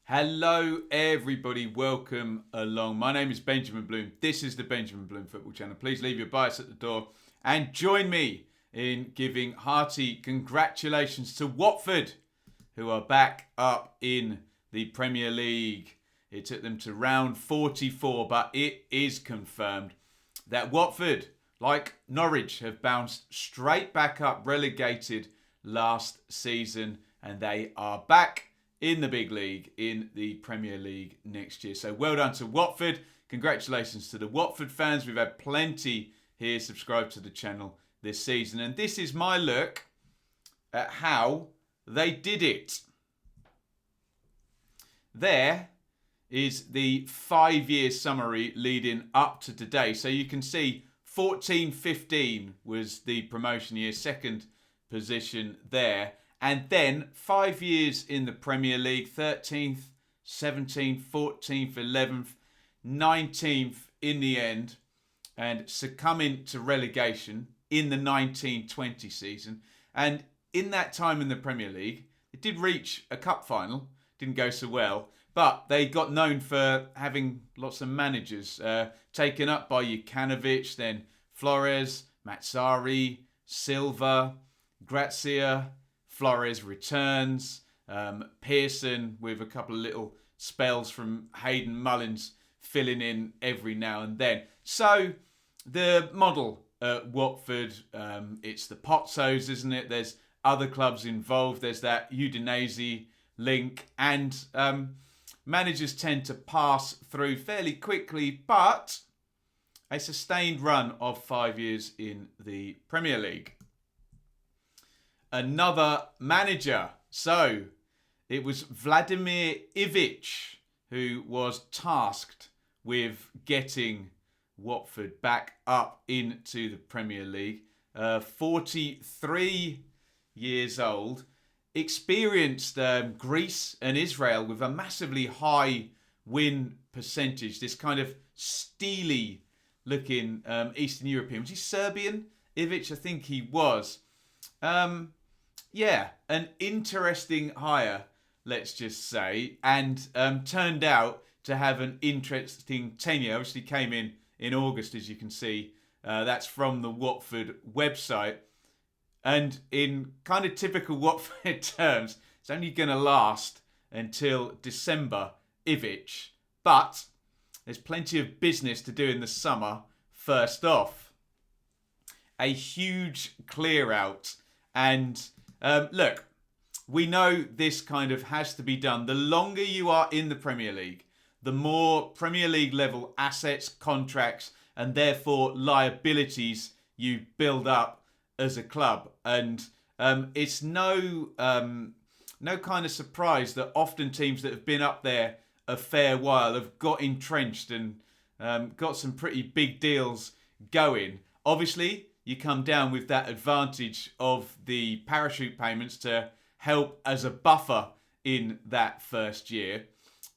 Hello everybody, welcome along. My name is Benjamin Bloom. This is the Benjamin Bloom Football Channel. Please leave your bias at the door and join me in giving hearty congratulations to Watford, who are back up in the Premier League. It took them to round 44, but it is confirmed that Watford, like Norwich, have bounced straight back up, relegated last season, and they are back in the big league, in the Premier League next year. So well done to Watford. Congratulations to the Watford fans. We've had plenty here subscribed to the channel this season. And this is my look at how they did it. There is the 5-year summary leading up to today. So you can see 14-15 was the promotion year, second position there. And then 5 years in the Premier League, 13th, 17th, 14th, 11th, 19th in the end, and succumbing to relegation in the 19-20 season. And in that time in the Premier League, it did reach a cup final, didn't go so well, but they got known for having lots of managers taken up by Jukanovic, then Flores, Matsari, Silva, Grazia. Flores returns, Pearson with a couple of little spells from Hayden Mullins filling in every now and then. So the model at Watford, it's the Pozzos, isn't it? There's other clubs involved. There's that Udinese link, and managers tend to pass through fairly quickly, but a sustained run of 5 years in the Premier League. Another manager. So it was Vladimir Ivic who was tasked with getting Watford back up into the Premier League. 43 years old. Experienced Greece and Israel with a massively high win percentage. This kind of steely looking Eastern European. Was he Serbian? Ivic, I think he was. Yeah, an interesting hire, let's just say, and turned out to have an interesting tenure. Obviously came in August, as you can see. That's from the Watford website. And in kind of typical Watford terms, it's only going to last until December, Ivic. But there's plenty of business to do in the summer. First off, a huge clear out. And look, we know this kind of has to be done. The longer you are in the Premier League, the more Premier League level assets, contracts, and therefore liabilities you build up as a club. And it's no kind of surprise that often teams that have been up there a fair while have got entrenched and got some pretty big deals going. Obviously, you come down with that advantage of the parachute payments to help as a buffer in that first year.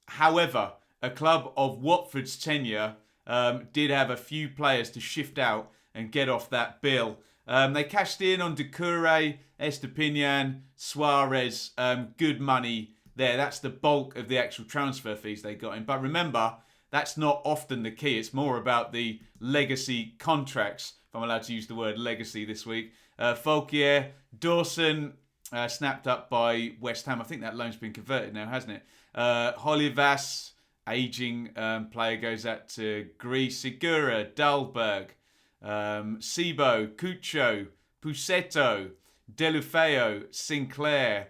However, a club of Watford's tenure did have a few players to shift out and get off that bill. They cashed in on Doucouré, Estepinian, Suarez, good money there. That's the bulk of the actual transfer fees they got in. But remember, that's not often the key. It's more about the legacy contracts, if I'm allowed to use the word legacy this week. Folkier, Dawson, snapped up by West Ham. I think that loan's been converted now, hasn't it? Holivas, ageing player, goes out to Greece. Segura, Dahlberg, Sibo, Cucho, Pusetto, Delufeo, Sinclair,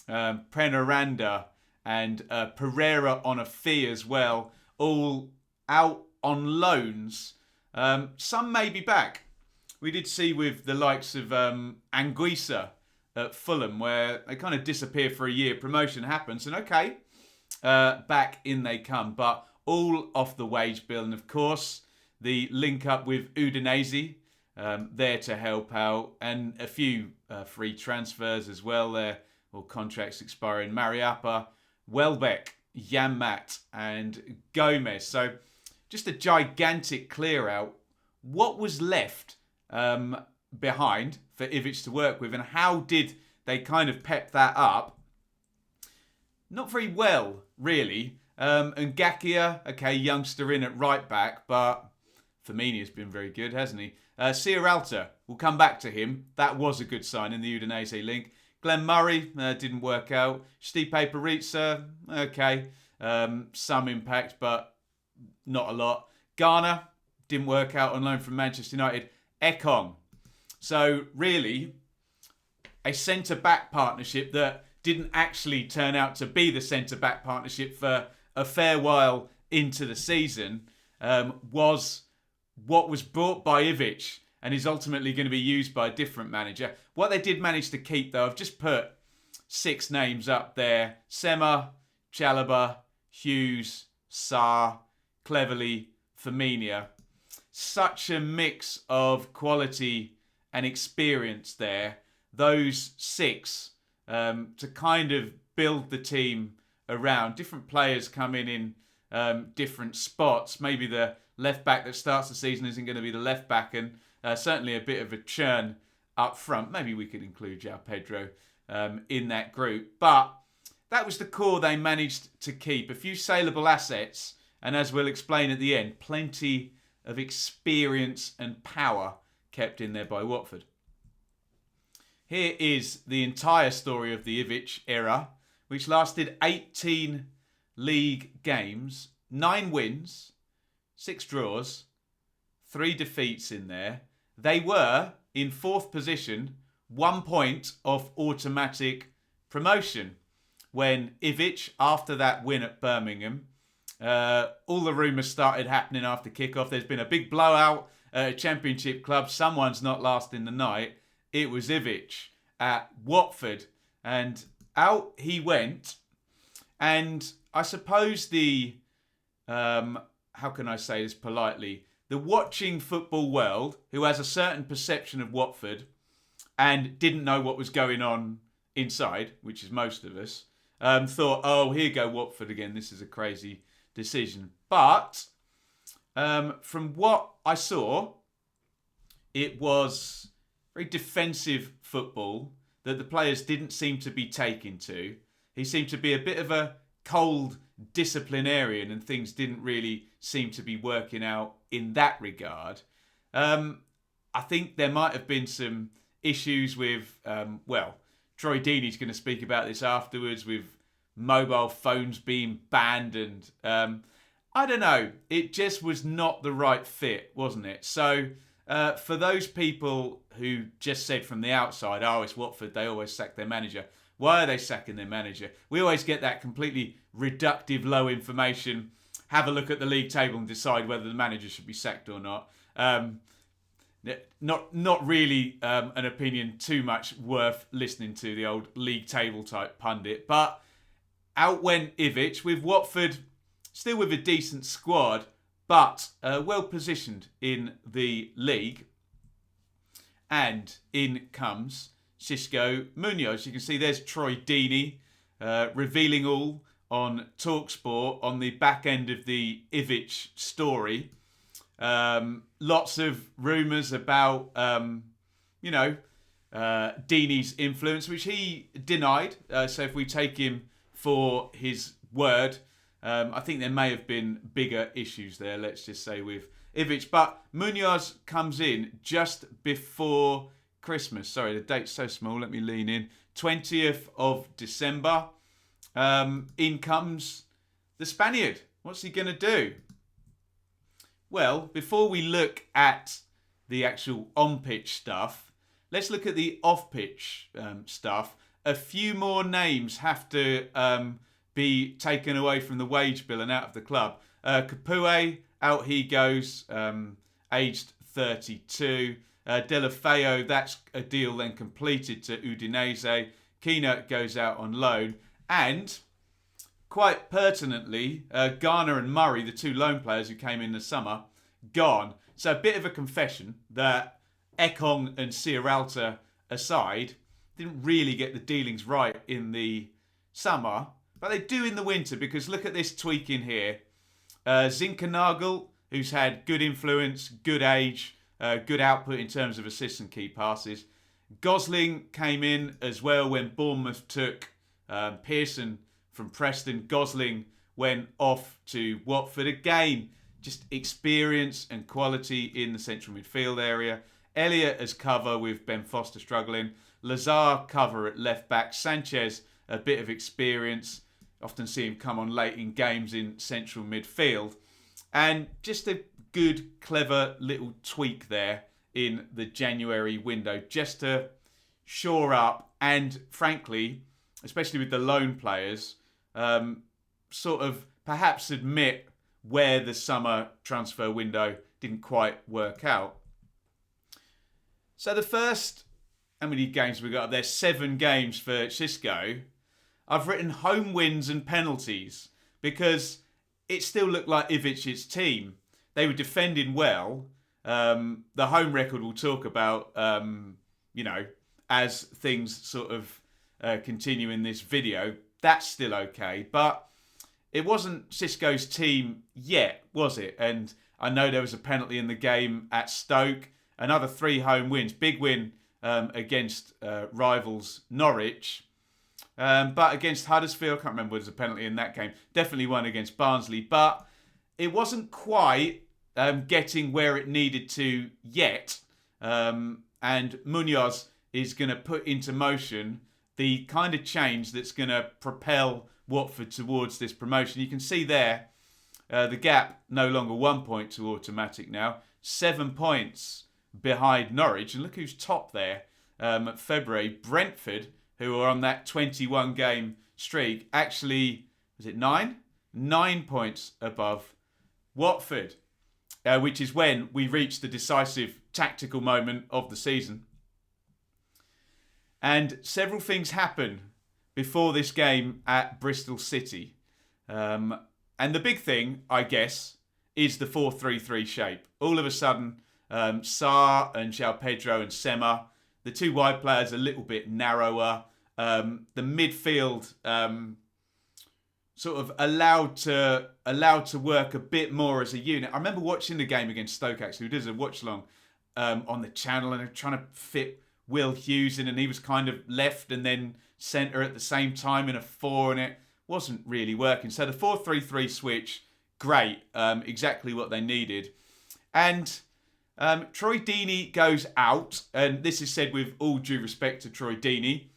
Penaranda, and Pereira on a fee as well. All out on loans. Some may be back. We did see with the likes of Anguissa at Fulham, where they kind of disappear for a year. Promotion happens, and okay, back in they come. But all off the wage bill. And of course, the link up with Udinese, there to help out. And a few free transfers as well there, or contracts expiring. Mariappa, Welbeck, Janmat, and Gomez. So just a gigantic clear out. What was left behind for Ivic to work with, and how did they kind of pep that up? not very well, really. And Gakia, okay, youngster in at right back, but Firmini's been very good, hasn't he? Sierralta, we'll come back to him. That was a good sign in the Udinese link. Glenn Murray, didn't work out. Stipe Paritza, okay. Some impact, but not a lot. Garner, didn't work out on loan from Manchester United. Ekong. So, really, a centre-back partnership that didn't actually turn out to be the centre-back partnership for a fair while into the season was what was brought by Ivic and is ultimately going to be used by a different manager. What they did manage to keep, though, I've just put 6 names up there. Sema, Chalobah, Hughes, Sarr, Cleverley, Firmino. Such a mix of quality and experience there. Those 6 to kind of build the team around. Different players come in different spots. Maybe the left back that starts the season isn't going to be the left back, and certainly a bit of a churn up front. Maybe we could include João Pedro in that group. But that was the core they managed to keep. A few saleable assets, and as we'll explain at the end, plenty of experience and power kept in there by Watford. Here is the entire story of the Ivic era, which lasted 18 league games, 9 wins, 6 draws, 3 defeats in there. They were in 4th position, 1 point off automatic promotion. When Ivic, after that win at Birmingham, all the rumours started happening after kickoff. There's been a big blowout at a championship club. Someone's not lasting the night. It was Ivic at Watford. And out he went. And I suppose the, how can I say this politely, the watching football world, who has a certain perception of Watford and didn't know what was going on inside, which is most of us, thought, oh, here go Watford again. This is a crazy decision. But from what I saw, it was very defensive football that the players didn't seem to be taking to. He seemed to be a bit of a cold disciplinarian, and things didn't really seem to be working out in that regard. I think there might have been some issues with, Troy Deeney's going to speak about this afterwards, with mobile phones being banned, and I don't know, it just was not the right fit, wasn't it? So for those people who just said from the outside, oh, it's Watford, they always sack their manager. Why are they sacking their manager? We always get that completely reductive, low information. Have a look at the league table and decide whether the manager should be sacked or not. Not really an opinion too much worth listening to, the old league table type pundit. But out went Ivic with Watford, still with a decent squad, but well positioned in the league. And in comes Xisco Munoz. You can see there's Troy Deeney revealing all on TalkSport on the back end of the Ivic story. Lots of rumours about, Deeney's influence, which he denied. So if we take him for his word, I think there may have been bigger issues there, let's just say, with Ivic. But Munoz comes in just before Christmas. Sorry, the date's so small. Let me lean in. 20th of December. In comes the Spaniard. What's he going to do? Well, before we look at the actual on-pitch stuff, let's look at the off-pitch stuff. A few more names have to be taken away from the wage bill and out of the club. Capoue, out he goes, aged 32. Delafeo, that's a deal then completed to Udinese. Keena goes out on loan. And, quite pertinently, Garner and Murray, the 2 loan players who came in the summer, gone. So a bit of a confession that Ekong and Sierralta aside didn't really get the dealings right in the summer, but they do in the winter, because look at this tweak in here. Zinkernagel, who's had good influence, good age, good output in terms of assists and key passes. Gosling came in as well when Bournemouth took Pearson from Preston. Gosling went off to Watford. Again, just experience and quality in the central midfield area. Elliott as cover with Ben Foster struggling. Lazar cover at left back. Sanchez, a bit of experience. Often see him come on late in games in central midfield. And just a good, clever little tweak there in the January window just to shore up and, frankly, especially with the loan players, sort of perhaps admit where the summer transfer window didn't quite work out. So the first, how many games we got up there? 7 games for Xisco. I've written home wins and penalties because it still looked like Ivic's team. They were defending well. The home record we'll talk about, as things sort of continue in this video. That's still okay. But it wasn't Xisco's team yet, was it? And I know there was a penalty in the game at Stoke. Another 3 home wins. Big win against rivals Norwich. But against Huddersfield, I can't remember whether there was a penalty in that game. Definitely one against Barnsley. But it wasn't quite getting where it needed to yet. And Munoz is going to put into motion the kind of change that's going to propel Watford towards this promotion. You can see there, the gap no longer 1 point to automatic now. 7 points behind Norwich. And look who's top there at February. Brentford, who are on that 21 game streak, actually, was it 9? 9 points above Watford, which is when we reach the decisive tactical moment of the season. And several things happen before this game at Bristol City. And the big thing, I guess, is the 4-3-3 shape. All of a sudden, Sarr and João Pedro and Sema, the 2 wide players a little bit narrower. The midfield sort of allowed to work a bit more as a unit. I remember watching the game against Stoke, actually. We did a watch along on the channel, and they're trying to fit Will Hughes in, and he was kind of left and then centre at the same time in a 4, and it wasn't really working. So the 4-3-3 switch, great, exactly what they needed. And Troy Deeney goes out, and this is said with all due respect to Troy Deeney,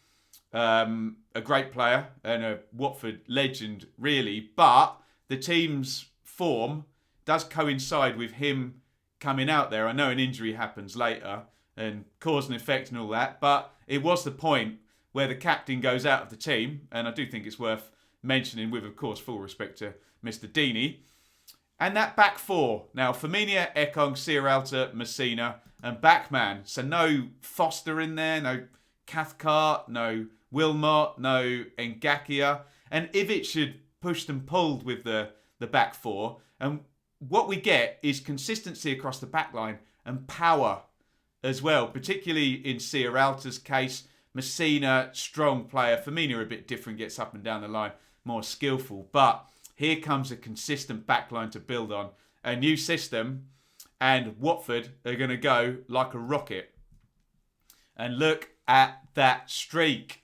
a great player and a Watford legend, really. But the team's form does coincide with him coming out there. I know an injury happens later and cause and effect and all that, but it was the point where the captain goes out of the team, and I do think it's worth mentioning with, of course, full respect to Mr. Deeney. And that back 4. Now, Firmino, Ekong, Sierralta, Messina, and Backman. So no Foster in there, no Cathcart, no Wilmot, no Ngakia. And Ivic had pushed and pulled with the back 4. And what we get is consistency across the back line and power as well, particularly in Sierralta's case. Messina, strong player. Firmino a bit different, gets up and down the line, more skillful. But here comes a consistent backline to build on. A new system, and Watford are going to go like a rocket. And look at that streak.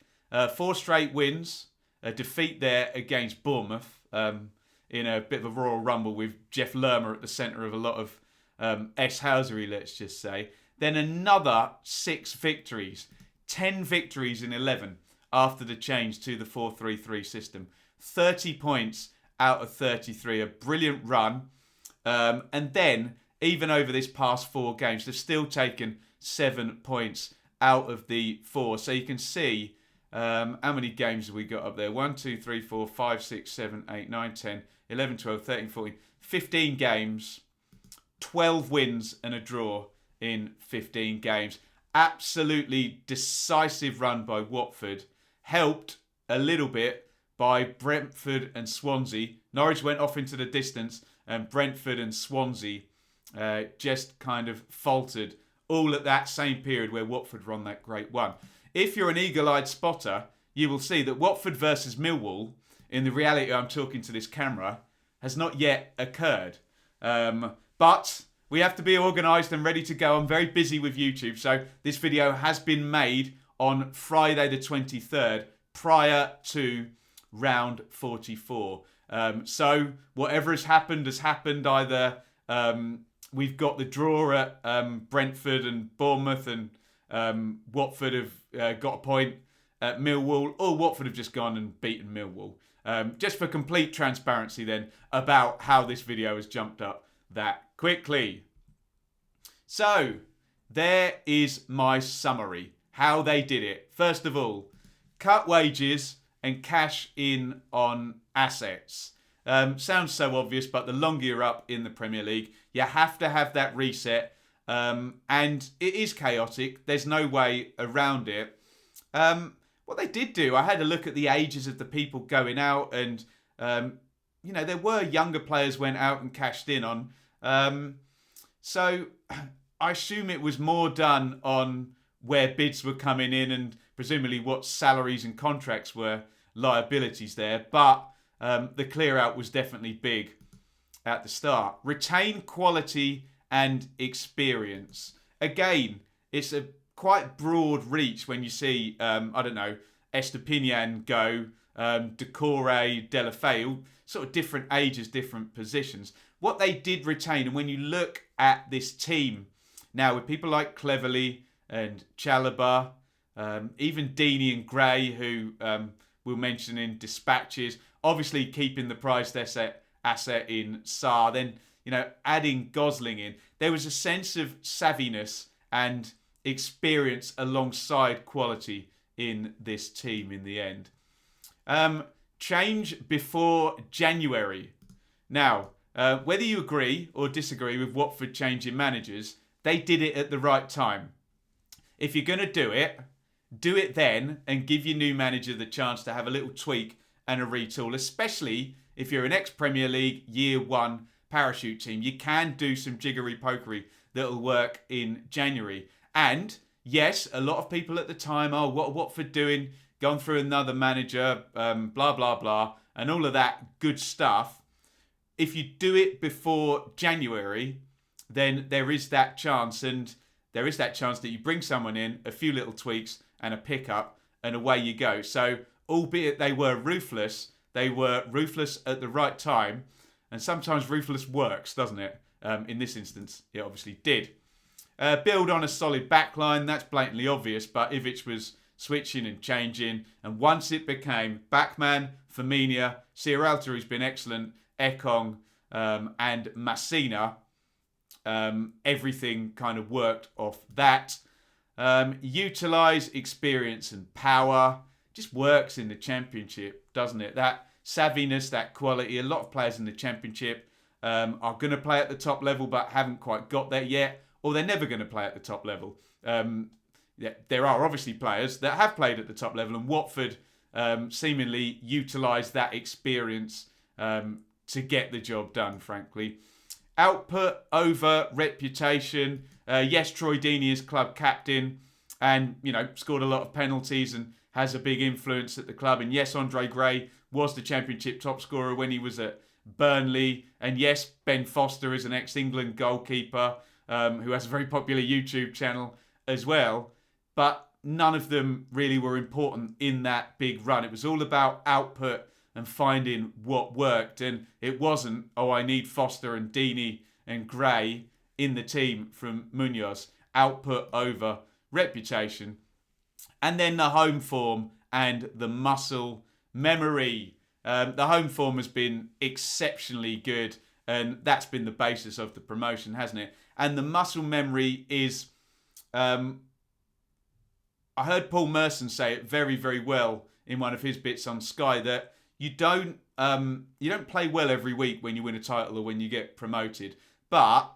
4 straight wins. A defeat there against Bournemouth in a bit of a Royal Rumble with Jeff Lerma at the centre of a lot of S-housery, let's just say. Then another 6 victories. 10 victories in 11 after the change to the 4-3-3 system. 30 points out of 33. A brilliant run. And then, even over this past 4 games, they've still taken 7 points out of the 4. So you can see how many games have we got up there. 1, 2, 3, 4, 5, 6, 7, 8, 9, 10, 11, 12, 13, 14. 15 games. 12 wins and a draw in 15 games. Absolutely decisive run by Watford. Helped a little bit by Brentford and Swansea. Norwich went off into the distance, and Brentford and Swansea just kind of faltered all at that same period where Watford were on that great one. If you're an eagle-eyed spotter, you will see that Watford versus Millwall, in the reality I'm talking to this camera, has not yet occurred. But we have to be organised and ready to go. I'm very busy with YouTube, so this video has been made on Friday the 23rd, prior to round 44. So whatever has happened. Either we've got the draw at Brentford and Bournemouth, and Watford have got a point at Millwall, or Watford have just gone and beaten Millwall. Just for complete transparency then about how this video has jumped up that quickly. So there is my summary, how they did it. First of all, cut wages and cash in on assets. Sounds so obvious, but the longer you're up in the Premier League, you have to have that reset. And it is chaotic. There's no way around it. What they did do, I had a look at the ages of the people going out, and there were younger players went out and cashed in on. So I assume it was more done on where bids were coming in and presumably what salaries and contracts were liabilities there. But the clear out was definitely big at the start. Retain quality and experience. Again, it's a quite broad reach when you see, Estepinian go, Decore, Delafeu, sort of different ages, different positions. What they did retain, and when you look at this team now with people like Cleverley and Chalobah, even Deeney and Gray, who we'll mention in dispatches, obviously keeping the prized asset in Sarr, then adding Gosling in, there was a sense of savviness and experience alongside quality in this team in the end. Change before January. Now, whether you agree or disagree with Watford changing managers, they did it at the right time. If you're going to do it then and give your new manager the chance to have a little tweak and a retool, especially if you're an ex-Premier League Year 1 parachute team. You can do some jiggery-pokery that'll work in January. And yes, a lot of people at the time, what are Watford doing? Gone through another manager, blah, blah, blah, and all of that good stuff. If you do it before January, then there is that chance, and there is that chance that you bring someone in, a few little tweaks and a pickup, and away you go. So, albeit they were ruthless at the right time, and sometimes ruthless works, doesn't it? In this instance, it obviously did. Build on a solid backline, that's blatantly obvious, but Ivic was switching and changing, and once it became Backman, Firmino, Sierralta, who's been excellent, Ekong, and Massina, everything kind of worked off that. Utilise experience and power, just works in the Championship, doesn't it? That savviness, that quality. A lot of players in the Championship are going to play at the top level but haven't quite got there yet, or they're never going to play at the top level. There are obviously players that have played at the top level, and Watford seemingly utilised that experience to get the job done, frankly. Output over reputation. Yes, Troy Deeney is club captain and, scored a lot of penalties and has a big influence at the club. And yes, Andre Gray was the Championship top scorer when he was at Burnley. And yes, Ben Foster is an ex-England goalkeeper who has a very popular YouTube channel as well. But none of them really were important in that big run. It was all about output and finding what worked. And it wasn't, I need Foster and Deeney and Gray in the team from Munoz. Output over reputation. And then the home form and the muscle memory. The home form has been exceptionally good, and that's been the basis of the promotion, hasn't it? And the muscle memory is... I heard Paul Merson say it very, very well in one of his bits on Sky, that you don't play well every week when you win a title or when you get promoted. But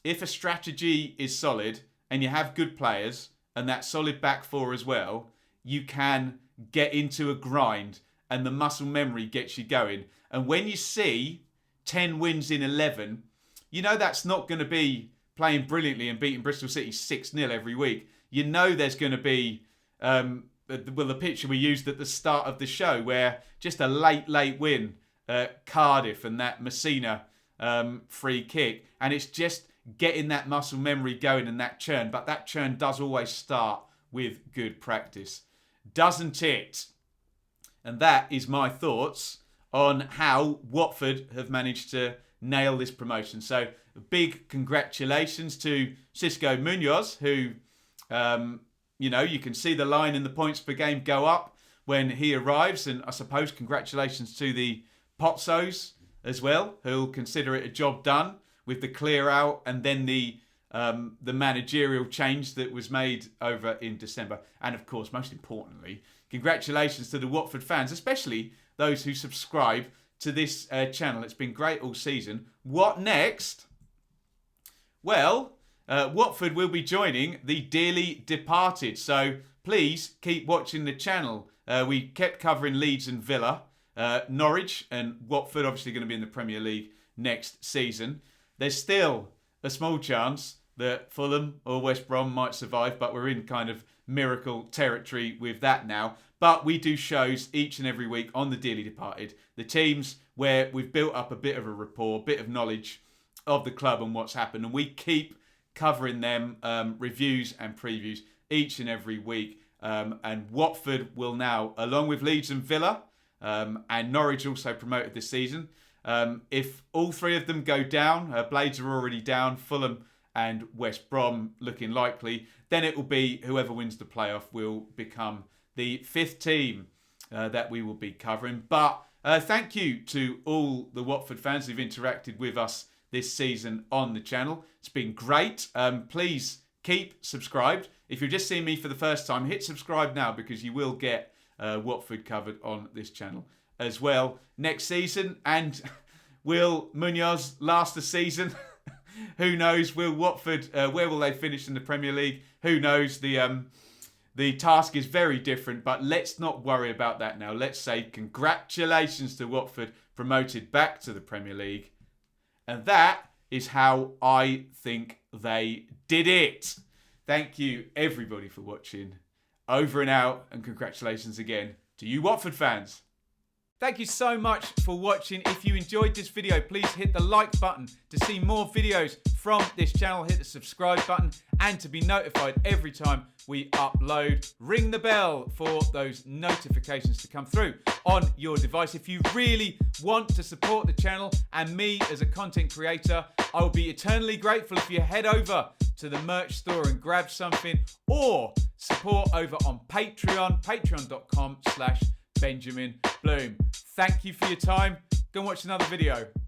if a strategy is solid and you have good players and that solid back four as well, you can get into a grind and the muscle memory gets you going. And when you see 10 wins in 11, that's not going to be playing brilliantly and beating Bristol City 6-0 every week. There's going to be... the picture we used at the start of the show, where just a late win at Cardiff and that Massina free kick, and it's just getting that muscle memory going and that churn. But that churn does always start with good practice, doesn't it? And that is my thoughts on how Watford have managed to nail this promotion. So big congratulations to Xisco Munoz, who, you can see the line in the points per game go up when he arrives. And I suppose congratulations to the Pozzos as well, who'll consider it a job done with the clear out and then the managerial change that was made over in December. And of course, most importantly, congratulations to the Watford fans, especially those who subscribe to this channel. It's been great all season. What next? Well, Watford will be joining the dearly departed. So please keep watching the channel. We kept covering Leeds and Villa. Norwich and Watford obviously going to be in the Premier League next season. There's still a small chance that Fulham or West Brom might survive, but we're in kind of miracle territory with that now. But we do shows each and every week on the Dearly Departed, the teams where we've built up a bit of a rapport, a bit of knowledge of the club and what's happened, and we keep covering them, reviews and previews each and every week. And Watford will now, along with Leeds and Villa, and Norwich also promoted this season. If all three of them go down, Blades are already down, Fulham and West Brom looking likely, then it will be whoever wins the playoff will become the fifth team that we will be covering. But thank you to all the Watford fans who've interacted with us this season on the channel. It's been great. Please keep subscribed. If you're just seeing me for the first time, hit subscribe now because you will get Watford covered on this channel as well next season. And will Munoz last the season? Who knows? Will Watford, where will they finish in the Premier League? Who knows? The task is very different, but let's not worry about that now. Let's say congratulations to Watford, promoted back to the Premier League. And that is how I think they did it. Thank you, everybody, for watching. Over and out, and congratulations again to you Watford fans. Thank you so much for watching. If you enjoyed this video, please hit the like button to see more videos from this channel. Hit the subscribe button and to be notified every time we upload. Ring the bell for those notifications to come through on your device. If you really want to support the channel and me as a content creator, I will be eternally grateful if you head over to the merch store and grab something, or support over on Patreon, patreon.com/Benjamin Bloom. Thank you for your time. Go and watch another video.